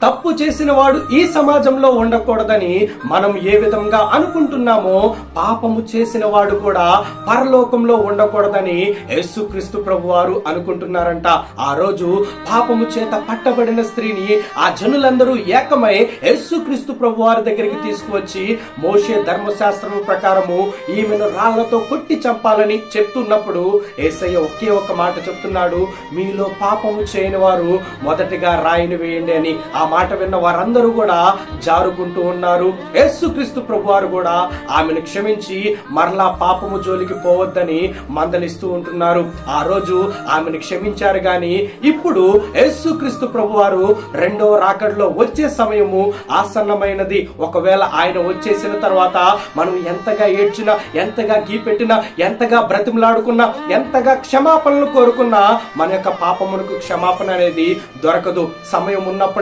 తప్పు చేసిన వాడు ఈ సమాజంలో ఉండకూడదని మనం ఏ విధంగా అనుకుంటున్నామో, పాపము చేసిన వాడు కూడా పరలోకంలో ఉండకూడదని యేసుక్రీస్తు ప్రభువారు అనుకుంటున్నారంట. ఆ రోజు పాపము చేత పట్టబడిన స్త్రీని ఆ జనులందరూ ఏకమై యేసుక్రీస్తు ప్రభువారి దగ్గరికి తీసుకువచ్చి మోషే ధర్మశాస్త్రం ప్రకారము ఈమెను రాళ్లతో కొట్టి చంపాలని చెప్తున్నప్పుడు యేసయ్య ఒకే ఒక మాట చెప్తున్నాడు, మీలో పాపము చేయని వారు మొదటిగా రాయిని వేయండి అని. ఆ మాట విన్న వారందరూ కూడా జారుకుంటూ ఉన్నారు. యేసుక్రీస్తు ప్రభువారు కూడా ఆమెను క్షమించి మరలా పాపము జోలికి పోవద్దని మందలిస్తూ ఉంటున్నారు. ఆ రోజు ఆమెను క్షమించారు గాని ఇప్పుడు యేసుక్రీస్తు ప్రభువారు రెండో రాకడలో వచ్చే సమయము ఆసన్నమైనది. ఒకవేళ ఆయన వచ్చేసిన తర్వాత మనం ఎంతగా ఏడ్చినా, ఎంతగా గీపెట్టినా, ఎంతగా బ్రతిమలాడుకున్నా, ఎంతగా క్షమాపణలు కోరుకున్నా మన యొక్క పాపమునకు క్షమాపణ అనేది దొరకదు. సమయం ఉన్నప్పుడు